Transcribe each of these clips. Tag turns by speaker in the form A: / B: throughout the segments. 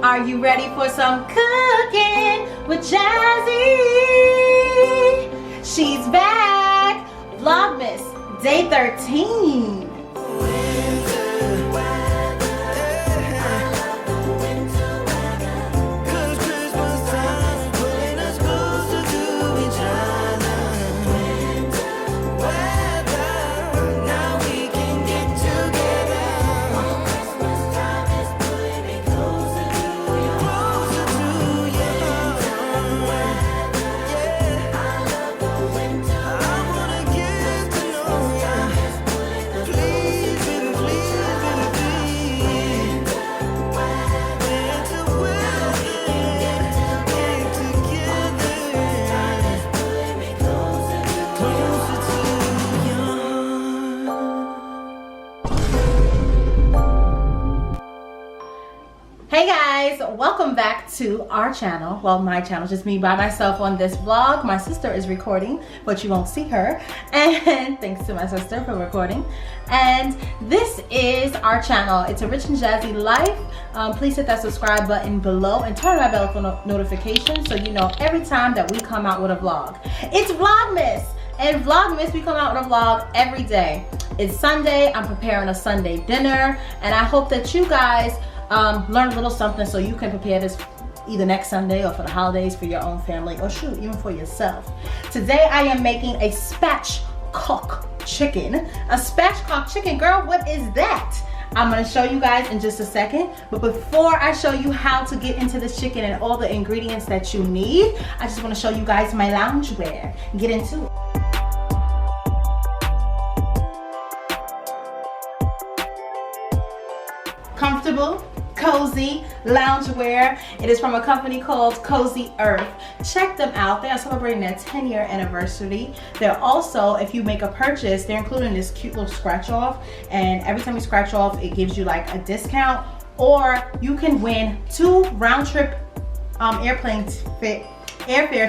A: Are you ready for some cooking with Jazzy? She's back. Vlogmas, day 13. Hey guys, welcome back to our channel. Well, my channel, just me by myself on this vlog. My sister is recording, but you won't see her. And thanks to my sister for recording. And this is our channel. It's a Rich and Jazzy life. Please hit that subscribe button below and turn that bell for notifications so you know every time that we come out with a vlog. It's Vlogmas. And Vlogmas, we come out with a vlog every day. It's Sunday. I'm preparing a Sunday dinner. And I hope that you guys learn a little something so you can prepare this either next Sunday or for the holidays for your own family, or shoot, even for yourself. Today I am making a spatchcock chicken. A spatchcock chicken, girl, what is that? I'm gonna show you guys in just a second, but before I show you how to get into this chicken and all the ingredients that you need, I just wanna show you guys my loungewear. Get into it. Comfortable, cozy loungewear. It is from a company called Cozy Earth. Check them out. They are celebrating their 10-year anniversary. They're also, if you make a purchase, they're including this cute little scratch off, and every time you scratch off it gives you like a discount, or you can win 2 round-trip airfare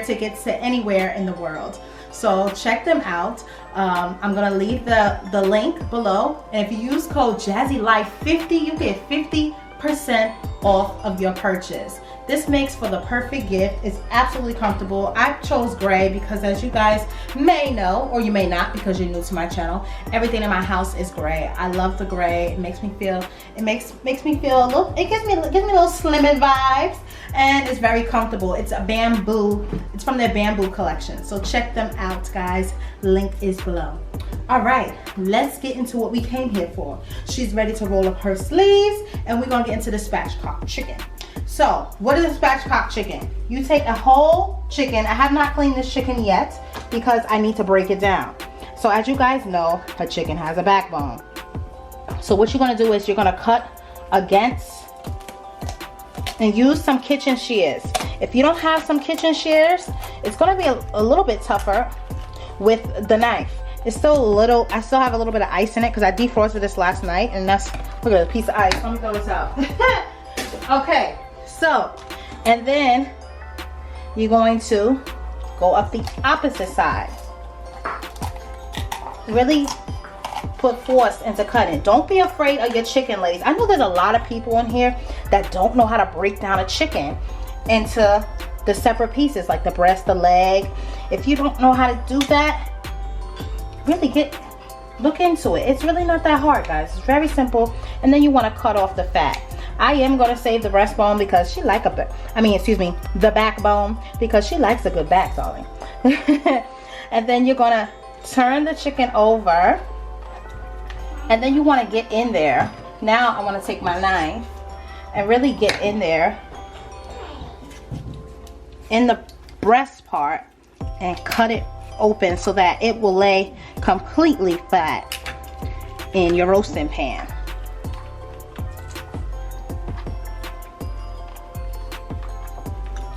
A: tickets to anywhere in the world. So check them out. I'm gonna leave the link below, and if you use code JazzyLife50, you get 50% off of your purchase. This makes for the perfect gift. It's absolutely comfortable. I chose gray because, as you guys may know, or you may not because you're new to my channel, everything in my house is gray. I love the gray. It makes me feel, it makes me feel a little, it gives me little slimming vibes, and it's very comfortable. It's a bamboo, it's from their bamboo collection. So check them out, guys. Link is below. All right, let's get into what we came here for. She's ready to roll up her sleeves, and we're gonna get into the spatchcock chicken. So, what is a spatchcock chicken? You take a whole chicken. I have not cleaned this chicken yet because I need to break it down. So, as you guys know, a chicken has a backbone. So, what you're gonna do is you're gonna cut against and use some kitchen shears. If you don't have some kitchen shears, it's gonna be a little bit tougher with the knife. It's still a little, I still have a little bit of ice in it because I defrosted this last night, and that's, look at a piece of ice. Let me throw this out. Okay, so, and then you're going to go up the opposite side. Really put force into cutting. Don't be afraid of your chicken, ladies. I know there's a lot of people in here that don't know how to break down a chicken into the separate pieces, like the breast, the leg. If you don't know how to do that, really look into it. It's really not that hard, guys. It's very simple. And then you want to cut off the fat. I am going to save the breastbone because she like the backbone, because she likes a good back, darling. And then you're going to turn the chicken over, and then you want to get in there. Now I want to take my knife and really get in there in the breast part and cut it open so that it will lay completely flat in your roasting pan.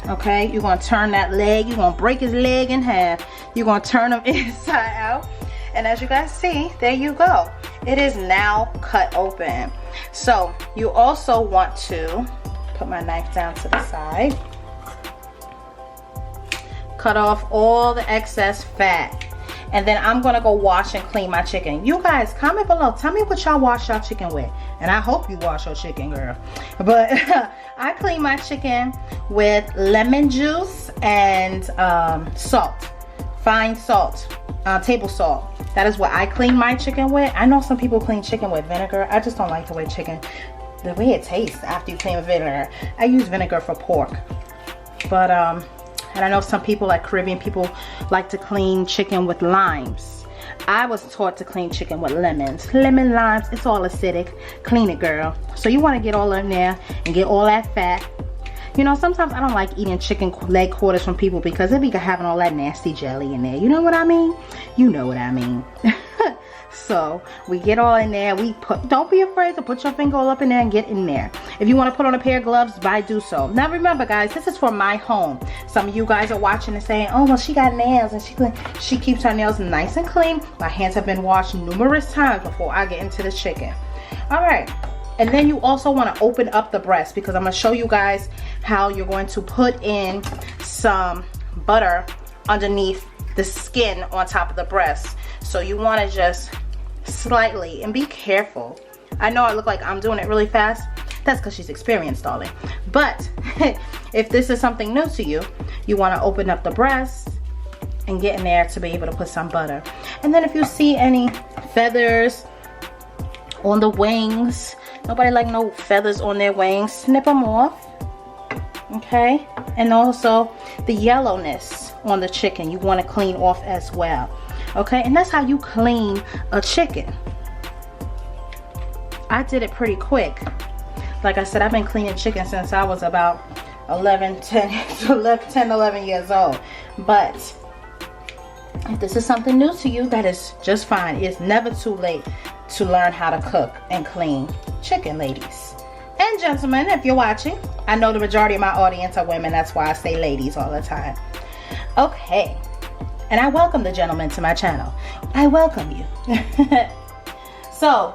A: Okay, you're going to turn that leg, you're going to break his leg in half, you're going to turn him inside out, and as you guys see, there you go. It is now cut open. So you also want to put my knife down to the side, cut off all the excess fat. And then I'm gonna go wash and clean my chicken. You guys, comment below. Tell me what y'all wash y'all chicken with. And I hope you wash your chicken, girl. But I clean my chicken with lemon juice and salt. Fine salt. Table salt. That is what I clean my chicken with. I know some people clean chicken with vinegar. I just don't like the way it tastes after you clean with vinegar. I use vinegar for pork. But and I know some people, like Caribbean people, like to clean chicken with limes. I was taught to clean chicken with lemons. Lemon, limes, it's all acidic. Clean it, girl. So you want to get all in there and get all that fat. You know, sometimes I don't like eating chicken leg quarters from people because they be having all that nasty jelly in there. You know what I mean? You know what I mean. So we get all in there. Don't be afraid to put your finger all up in there and get in there. If you want to put on a pair of gloves, do so. Now remember, guys, this is for my home. Some of you guys are watching and saying, oh, well, she got nails and she keeps her nails nice and clean. My hands have been washed numerous times before I get into the chicken. All right. And then you also want to open up the breast, because I'm going to show you guys how you're going to put in some butter underneath the skin on top of the breast. So you want to just slightly, and be careful. I know I look like I'm doing it really fast. That's because she's experienced, darling. But if this is something new to you, you want to open up the breast and get in there to be able to put some butter. And then if you see any feathers on the wings, nobody like no feathers on their wings, snip them off. Okay, and also the yellowness on the chicken you want to clean off as well. Okay, and that's how you clean a chicken. I did it pretty quick. Like I said, I've been cleaning chicken since I was about 10-11 years old. But if this is something new to you, that is just fine. It's never too late to learn how to cook and clean chicken, ladies and gentlemen. If you're watching, I know the majority of my audience are women. That's why I say ladies all the time. Okay. And I welcome the gentlemen to my channel. I welcome you. So,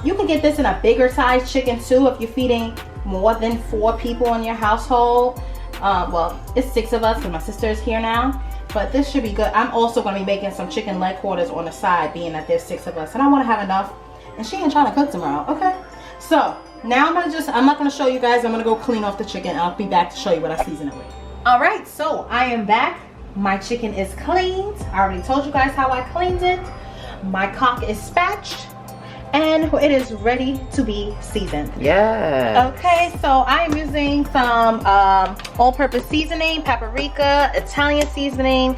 A: you can get this in a bigger size chicken too if you're feeding more than 4 people in your household. Well, it's 6 of us and my sister is here now. But this should be good. I'm also going to be making some chicken leg quarters on the side, being that there's 6 of us. And I want to have enough. And she ain't trying to cook tomorrow. Okay. So, now I'm not going to show you guys. I'm going to go clean off the chicken. I'll be back to show you what I season it with. Alright, so I am back. My chicken is cleaned. I already told you guys how I cleaned it. My cock is spatched and it is ready to be seasoned. Yeah. Okay, so I am using some all-purpose seasoning, paprika, Italian seasoning,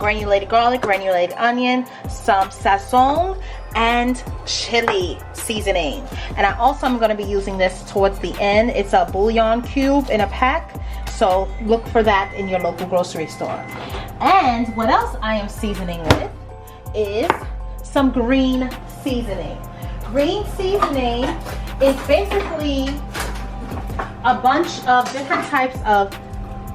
A: granulated garlic, granulated onion, some sazon, and chili seasoning. And I also am going to be using this towards the end. It's a bouillon cube in a pack. So look for that in your local grocery store. And what else I am seasoning with is some green seasoning. Green seasoning is basically a bunch of different types of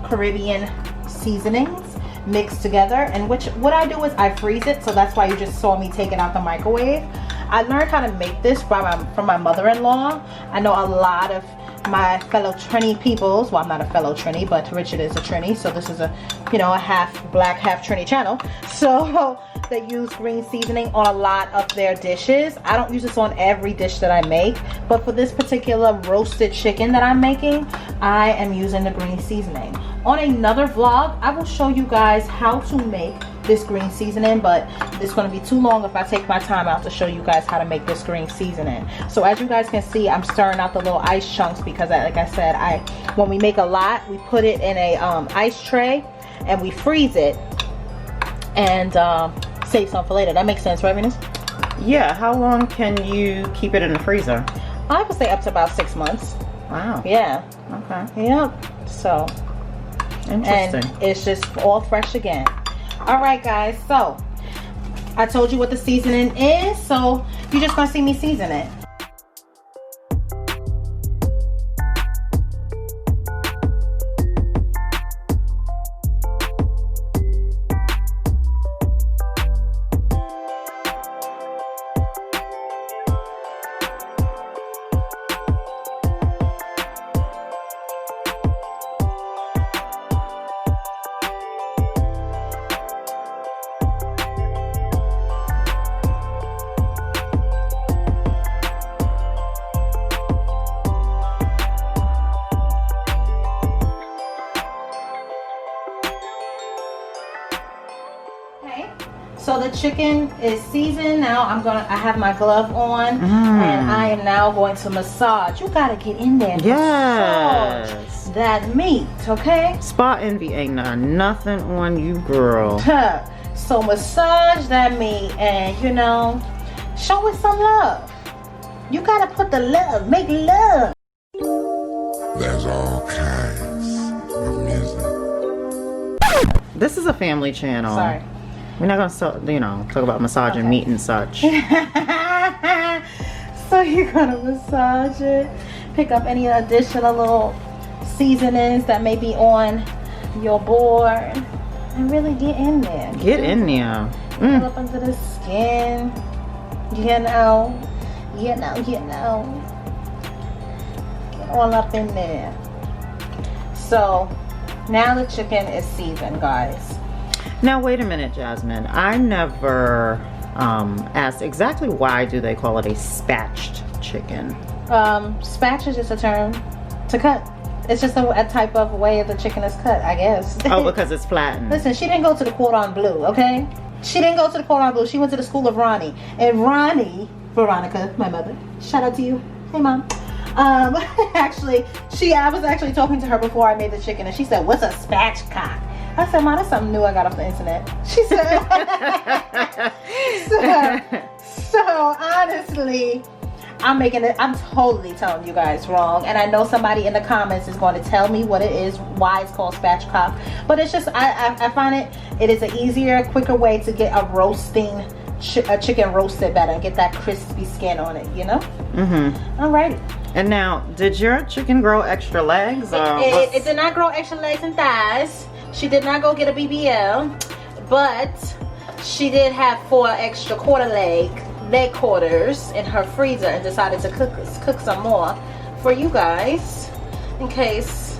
A: Caribbean seasonings mixed together. And what I do is I freeze it. So that's why you just saw me take it out the microwave. I learned how to make this from my mother-in-law. I know a lot of my fellow Trini peoples, well, I'm not a fellow Trini, but Richard is a Trini, so this is a half black, half Trini channel. So they use green seasoning on a lot of their dishes. I don't use this on every dish that I make, but for this particular roasted chicken that I'm making, I am using the green seasoning. On another vlog, I will show you guys how to make this green seasoning, but it's going to be too long if I take my time out to show you guys how to make this green seasoning. So as you guys can see, I'm stirring out the little ice chunks because like I said, when we make a lot, we put it in a ice tray and we freeze it and save some for later. That makes sense, right, Venus?
B: Yeah. How long can you keep it in the freezer?
A: I would say up to about 6 months.
B: Wow.
A: Yeah.
B: Okay.
A: Yep. So
B: interesting.
A: And it's just all fresh again. Alright guys, so I told you what the seasoning is, so you're just gonna see me season it. So the chicken is seasoned. Now I have my glove on, and I am now going to massage. You gotta get in there and massage that meat, okay?
B: Spa envy ain't nothing on you, girl.
A: So massage that meat and, you know, show it some love. You gotta put the love, make love.
C: There's all kinds of music.
B: This is a family channel.
A: Sorry.
B: We're not gonna, you know, talk about massaging meat and such.
A: So you're gonna massage it, pick up any additional little seasonings that may be on your board, and really get in there.
B: Get in there.
A: Get up under the skin. You know. Get all up in there. So now the chicken is seasoned, guys.
B: Now wait a minute, Jasmine. I never asked exactly why do they call it a spatched chicken?
A: Spatch is just a term to cut. It's just a type of way the chicken is cut, I guess.
B: Oh, because it's flattened.
A: Listen, she didn't go to the Cordon Bleu, okay? She didn't go to the Cordon Bleu. She went to the school of Ronnie. And Ronnie, Veronica, my mother, shout out to you. Hey, Mom. Actually, I was actually talking to her before I made the chicken, and she said, "What's a spatchcock?" I said, "Mom, that's something new I got off the internet." She said, so honestly, I'm totally telling you guys wrong, and I know somebody in the comments is going to tell me what it is, why it's called spatchcock, but it's just, I find it is an easier, quicker way to get a chicken roasted better and get that crispy skin on it, you know? Alrighty.
B: And now, did your chicken grow extra legs?
A: It did not grow extra legs and thighs. She did not go get a BBL, but she did have 4 extra leg quarters in her freezer and decided to cook some more for you guys in case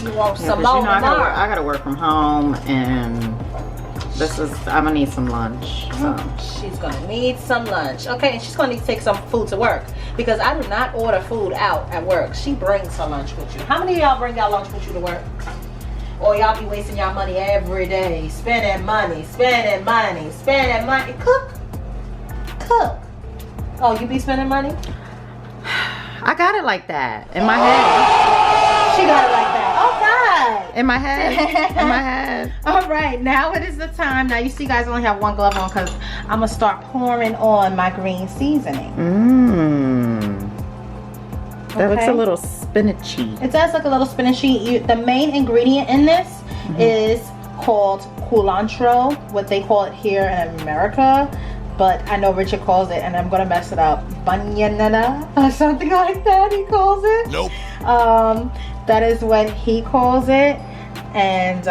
A: you want some more.
B: You know, I gotta work from home, and I'm gonna need some lunch. So.
A: She's gonna need some lunch. Okay, and she's gonna need to take some food to work, because I do not order food out at work. She brings her lunch with you. How many of y'all bring y'all lunch with you to work? Or y'all be wasting y'all money every day, spending money. Cook. Oh, you be spending money?
B: I got it like that in my head.
A: She got it like that. All right.
B: In my head.
A: All right, now it is the time. Now you see, guys, I only have one glove on because I'm gonna start pouring on my green seasoning.
B: That looks a little spinachy.
A: It does look a little spinachy. The main ingredient in this is called culantro, what they call it here in America. But I know Richard calls it, and I'm gonna mess it up, banyanana or something like that. He calls it.
C: Nope.
A: That is what he calls it. And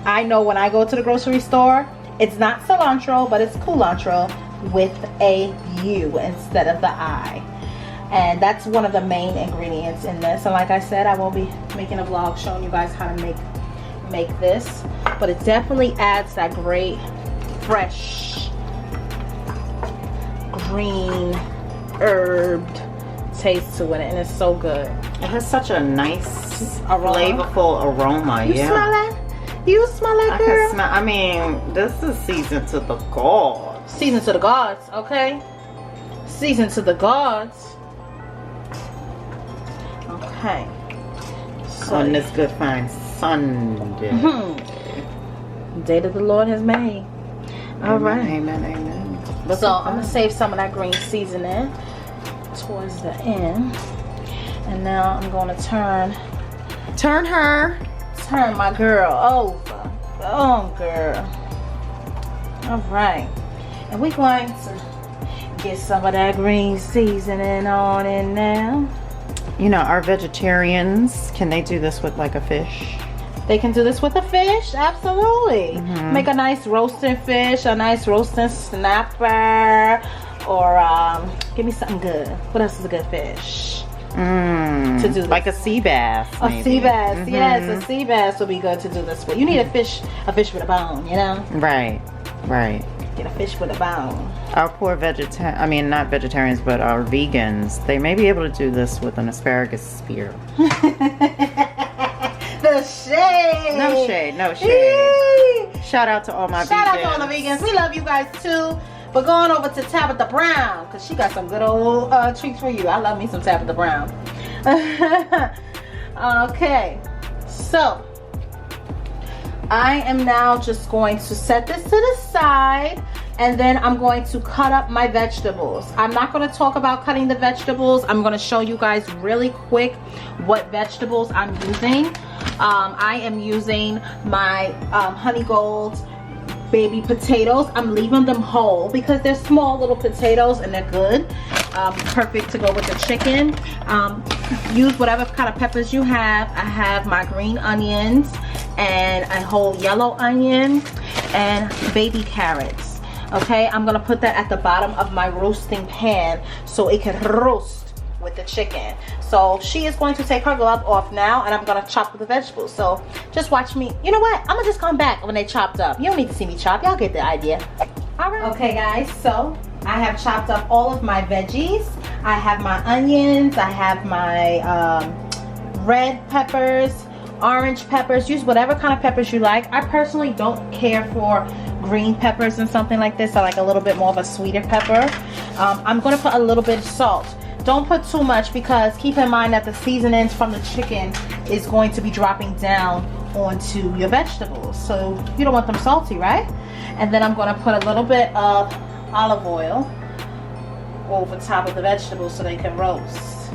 A: I know when I go to the grocery store, it's not cilantro, but it's culantro with a U instead of the I. And that's one of the main ingredients in this. And like I said, I will be making a vlog showing you guys how to make this. But it definitely adds that great, fresh, green, herbed taste to it. And it's so good.
B: It has such a nice, flavorful aroma.
A: You smell that? You smell that, girl?
B: I can smell. I mean, this is seasoned to the gods.
A: Seasoned to the gods, okay? Seasoned to the gods. Okay. So,
B: on this good fine Sunday.
A: Day that the Lord has made. All right.
B: Amen.
A: So I'm gonna save some of that green seasoning towards the end. And now I'm gonna turn my girl over. Oh, girl. All right. And we're going to get some of that green seasoning on in now.
B: You know, our vegetarians, can they do this with like a fish?
A: They can do this with a fish, absolutely. Make a nice roasted fish, a nice roasted snapper, or give me something good. What else is a good fish? To do this.
B: Like a sea bass.
A: A sea bass, yes, a sea bass would be good to do this with. You need a fish with a bone, you know?
B: Right.
A: Get a fish with a bone.
B: Our poor not vegetarians, but our vegans, they may be able to do this with an asparagus spear.
A: The shade.
B: No shade. Shout out to all my
A: Shout
B: vegans.
A: out to all the vegans. We love you guys too. We're going over to Tabitha Brown because she got some good old treats for you. I love me some Tabitha Brown. Okay, so I am now just going to set this to the side, and then I'm going to cut up my vegetables. I'm not going to talk about cutting the vegetables. I'm going to show you guys really quick what vegetables I'm using. I am using my Honey Gold baby potatoes. I'm leaving them whole because they're small little potatoes and they're good. Perfect to go with the chicken. Use whatever kind of peppers you have. I have my green onions and a whole yellow onion and baby carrots. Okay, I'm gonna put that at the bottom of my roasting pan so it can roast with the chicken. So she is going to take her glove off now, and I'm gonna chop the vegetables. So just watch me. You know what? I'm gonna just come back when they chopped up. You don't need to see me chop. Y'all get the idea. All right. Okay, guys. So I have chopped up all of my veggies. I have my onions. I have my red peppers, orange peppers. Use whatever kind of peppers you like. I personally don't care for green peppers and something like this. I like a little bit more of a sweeter pepper. I'm gonna put a little bit of salt. Don't put too much because keep in mind that the seasonings from the chicken is going to be dropping down onto your vegetables. So you don't want them salty, right? And then I'm going to put a little bit of olive oil over top of the vegetables so they can roast.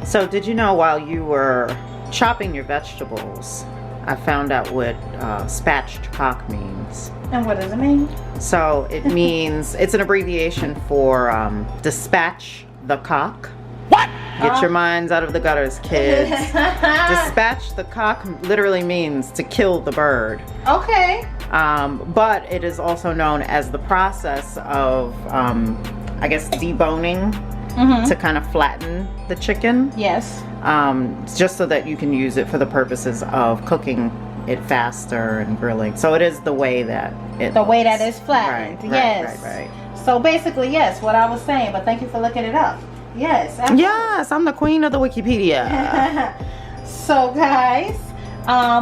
B: So did you know while you were chopping your vegetables, I found out what spatchcock means.
A: And what does it mean?
B: So it means, it's an abbreviation for dispatch the cock. What? Get your minds out of the gutters, kids. Dispatch the cock literally means to kill the bird.
A: Okay.
B: But it is also known as the process of, I guess, deboning to kind of flatten the chicken.
A: Yes.
B: Just so that you can use it for the purposes of cooking it faster and grilling. So it is the way that it
A: The way that it's flattened.
B: Right,
A: yes.
B: right.
A: So basically, yes, what I was saying, but thank you for looking it up. Yes. Absolutely.
B: Yes, I'm the queen of the Wikipedia.
A: So guys,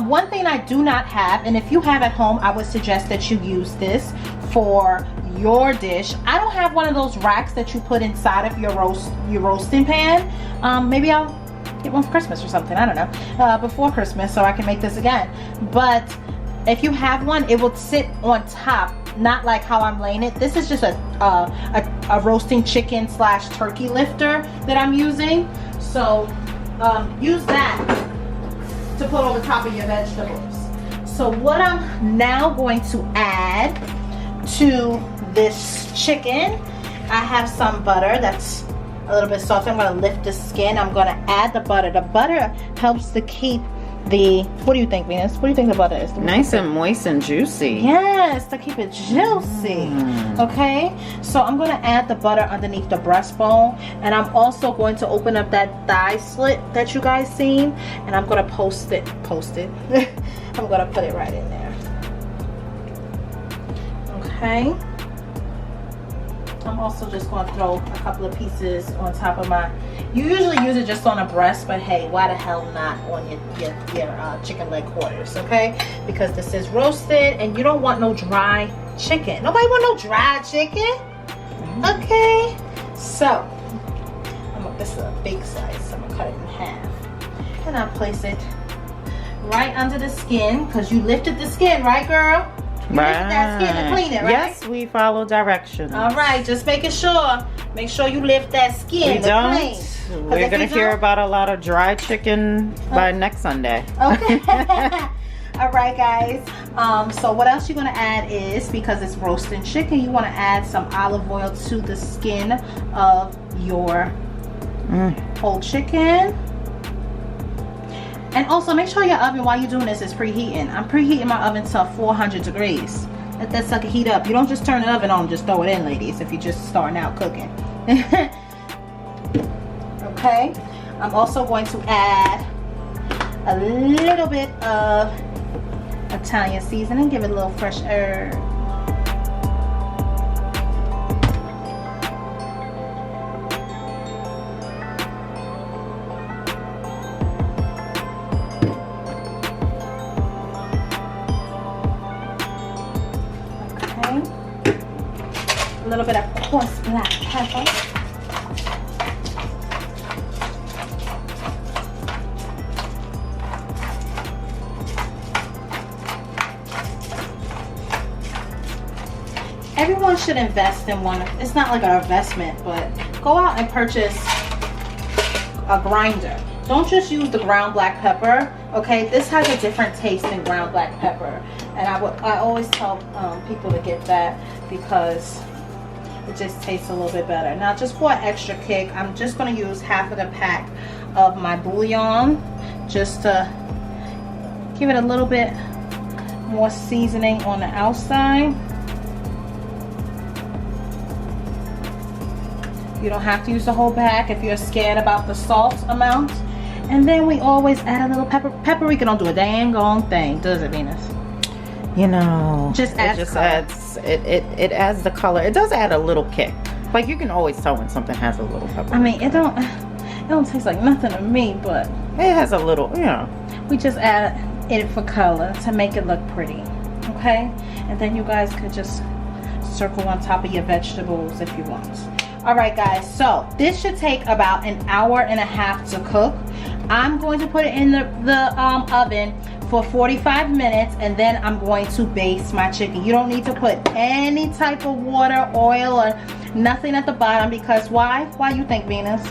A: one thing I do not have, and if you have at home, I would suggest that you use this for your dish. I don't have one of those racks that you put inside of your roasting pan. Maybe I'll get one for Christmas or something. I don't know. Before Christmas, so I can make this again. But if you have one, it will sit on top, not like how I'm laying it. This is just a roasting chicken / turkey lifter that I'm using. So use that to put over top of your vegetables. So what I'm now going to add to this chicken, I have some butter that's a little bit soft. I'm going to lift the skin. I'm going to add the butter. The butter helps to keep the, what do you think, Venus? What do you think the butter is?
B: Nice and moist and juicy.
A: Yes, to keep it juicy. Okay, so I'm going to add the butter underneath the breastbone, and I'm also going to open up that thigh slit that you guys seen, and I'm going to post it. I'm going to put it right in there. Okay. I'm also just going to throw a couple of pieces on top of my, you usually use it just on a breast, but hey, why the hell not on your chicken leg quarters, okay? Because this is roasted and you don't want no dry chicken. Nobody want no dry chicken, okay? So, this is a big size, so I'm going to cut it in half. And I'll place it right under the skin, because you lifted the skin, right, girl? You lifted that skin to clean it, right?
B: Yes, we follow directions.
A: All right, just making sure. Make sure you lift that skin to clean.
B: We're going to hear about a lot of dry chicken by next Sunday.
A: Okay. All right, guys. So what else you're going to add is, because it's roasting chicken, you want to add some olive oil to the skin of your whole chicken. And also make sure your oven while you're doing this is preheating. I'm preheating my oven to 400 degrees. Let that sucker heat up. You don't just turn the oven on and just throw it in, ladies, if you're just starting out cooking. Okay. I'm also going to add a little bit of Italian seasoning. Give it a little fresh herb. bit of coarse black pepper. Everyone should invest in one. It's not like an investment, but go out and purchase a grinder. Don't just use the ground black pepper, okay? This has a different taste than ground black pepper. And I always tell people to get that because it just tastes a little bit better. Now, just for an extra kick, I'm just gonna use half of the pack of my bouillon just to give it a little bit more seasoning on the outside. You don't have to use the whole pack if you're scared about the salt amount. And then we always add a little pepper. Paprika don't do a dang gone thing, does it, Venus?
B: You know,
A: it just adds
B: it adds the color. It does add a little kick. Like you can always tell when something has a little pepper.
A: I mean, it don't taste like nothing to me, but
B: it has a little, you know.
A: We just add it for color to make it look pretty, okay? And then you guys could just circle on top of your vegetables if you want. All right, guys, so this should take about an hour and a half to cook. I'm going to put it in the oven for 45 minutes, and then I'm going to baste my chicken. You don't need to put any type of water, oil, or nothing at the bottom because why? Why you think, Venus?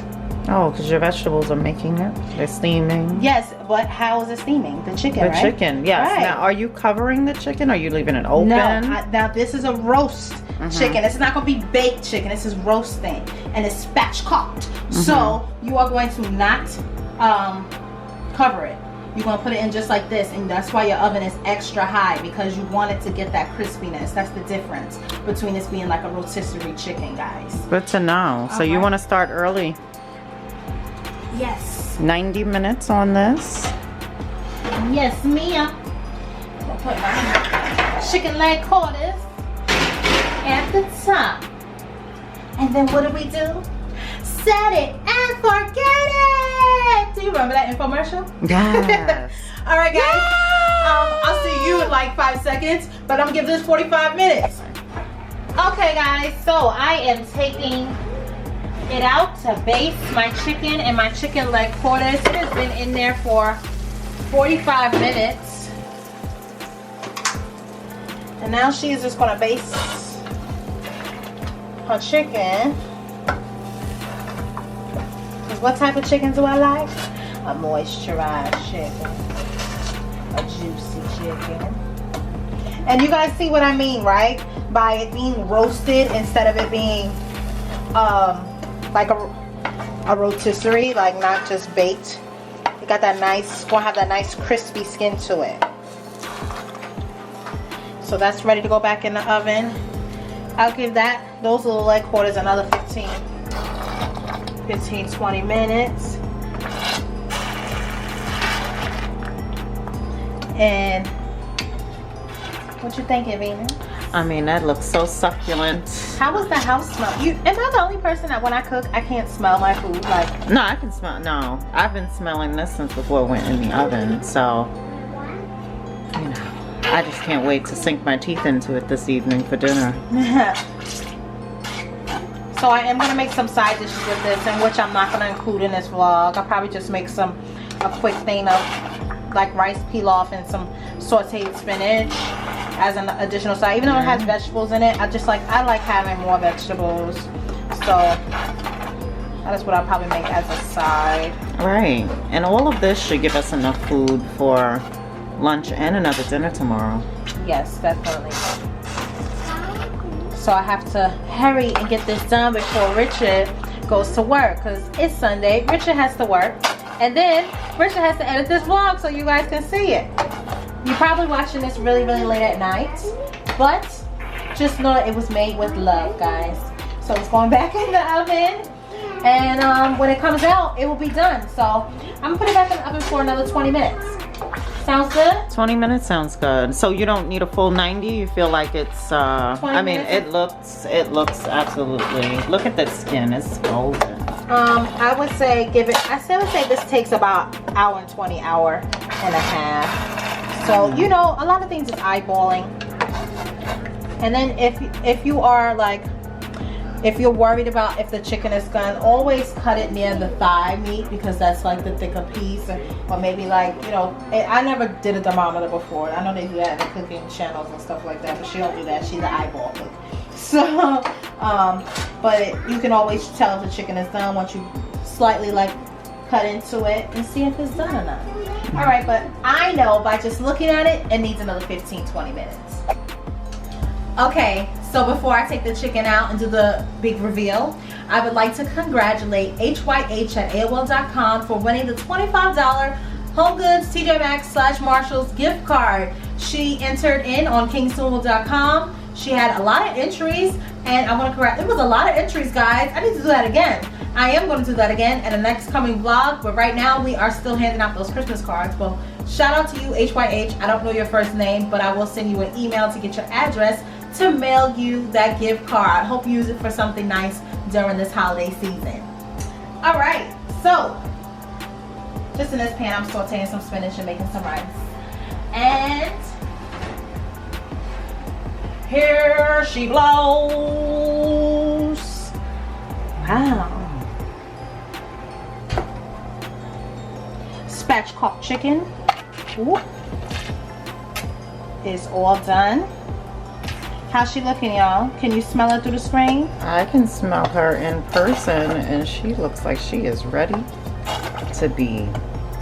B: Oh, because your vegetables are making it. They're steaming.
A: Yes, but how is it steaming? The chicken, right?
B: The chicken, yes. Right. Now, are you covering the chicken? Or are you leaving it open?
A: No, now this is a roast chicken. It's not going to be baked chicken. This is roasting, and it's spatchcocked. So you are going to not cover it. You're going to put it in just like this, and that's why your oven is extra high, because you want it to get that crispiness. That's the difference between this being like a rotisserie chicken, guys.
B: Good to know. So you want to start early?
A: Yes.
B: 90 minutes on this?
A: Yes, ma'am. I'll put my chicken leg quarters at the top. And then what do? Set it and forget it. Do you remember that infomercial?
B: Yes.
A: All right, guys. I'll see you in like 5 seconds, but I'm gonna give this 45 minutes. Okay, guys. So I am taking it out to baste my chicken and my chicken leg quarters. It has been in there for 45 minutes. And now she's just gonna baste her chicken. What type of chicken do I like? A moisturized chicken. A juicy chicken. And you guys see what I mean, right? By it being roasted instead of it being like a rotisserie, like not just baked. It got that nice, gonna have that nice crispy skin to it. So that's ready to go back in the oven. I'll give those little leg quarters another 15-20 minutes. And what you thinking, Venus?
B: I mean, that looks so succulent.
A: How was the house smell? Am I the only person that when I cook, I can't smell my food? Like,
B: no, I can smell. No, I've been smelling this since before it went in the oven. So, you know, I just can't wait to sink my teeth into it this evening for dinner.
A: So I am gonna make some side dishes with this, and which I'm not gonna include in this vlog. I'll probably just make a quick thing of like rice pilaf and some sauteed spinach as an additional side. Even though it has vegetables in it, I like having more vegetables. So that is what I'll probably make as a side.
B: Right, and all of this should give us enough food for lunch and another dinner tomorrow.
A: Yes, definitely. So I have to hurry and get this done before Richard goes to work, because it's Sunday. Richard has to work, and then Richard has to edit this vlog so you guys can see it. You're probably watching this really, really late at night, but just know that it was made with love, guys. So it's going back in the oven, and when it comes out, it will be done. So I'm gonna put it back in the oven for another 20 minutes. Sounds good?
B: 20 minutes sounds good. So you don't need a full 90? You feel like it's, I mean, it looks absolutely, look at that skin, it's golden.
A: I would say I would say this takes about hour and 20, hour and a half. So, you know, a lot of things is eyeballing. And then if you are like If you're worried about if the chicken is done, always cut it near the thigh meat because that's like the thicker piece, or maybe like, you know, I never did a thermometer before. I know they do that in the cooking channels and stuff like that, but she don't do that. She's an eyeball cook. So, but you can always tell if the chicken is done once you slightly like cut into it and see if it's done or not. All right, but I know by just looking at it, it needs another 15-20 minutes. Okay, so before I take the chicken out and do the big reveal, I would like to congratulate HYH at AOL.com for winning the $25 Home Goods TJ Maxx / Marshalls gift card. She entered in on kingstonwool.com. She had a lot of entries, and I want to correct, it was a lot of entries, guys. I need to do that again. I am going to do that again in the next coming vlog, but right now we are still handing out those Christmas cards. Well, shout out to you, HYH. I don't know your first name, but I will send you an email to get your address to mail you that gift card. Hope you use it for something nice during this holiday season. All right, so just in this pan, I'm sauteing some spinach and making some rice. And here she blows. Wow. Spatchcock chicken is all done. How's she looking, y'all? Can you smell her through the screen?
B: I can smell her in person, and she looks like she is ready to be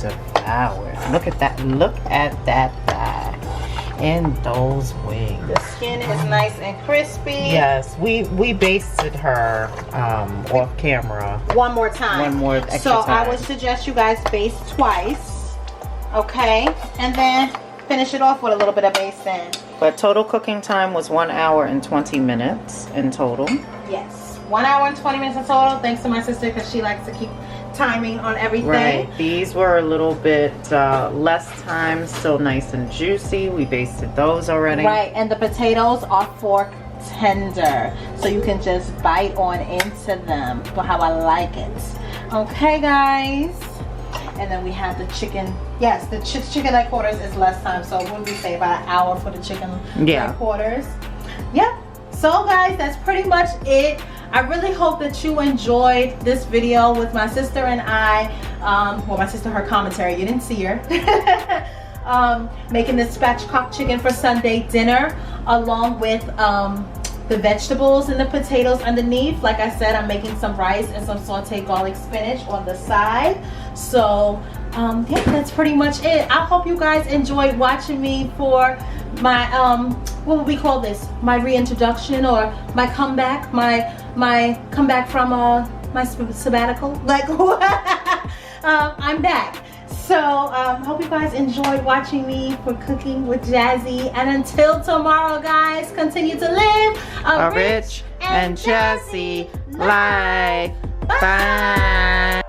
B: devoured. Look at that. Look at that thigh and those wings.
A: The skin is nice and crispy.
B: Yes, we basted her off camera.
A: One more time.
B: One more extra
A: so
B: time.
A: I would suggest you guys baste twice, okay? And then finish it off with a little bit of basting.
B: But total cooking time was 1 hour and 20 minutes in total.
A: Yes, 1 hour and 20 minutes in total. Thanks to my sister because she likes to keep timing on everything.
B: Right. These were a little bit less time, still nice and juicy. We basted those already.
A: Right, and the potatoes are fork tender, so you can just bite on into them for how I like it. Okay, guys. And then we have the chicken. Yes, the chicken leg quarters is less time, so what would we say, about an hour for the chicken leg quarters? Yeah. So guys, that's pretty much it. I really hope that you enjoyed this video with my sister and I. Well, my sister, her commentary, you didn't see her. Making this spatchcock chicken for Sunday dinner, along with the vegetables and the potatoes underneath. Like I said, I'm making some rice and some sauteed garlic spinach on the side. So yeah, that's pretty much it. I hope you guys enjoyed watching me for my what would we call this, my reintroduction or my comeback, my comeback from my sabbatical. Like I'm back. So hope you guys enjoyed watching me for Cooking with Jazzy, and until tomorrow, guys, continue to live a rich and jazzy life. Bye.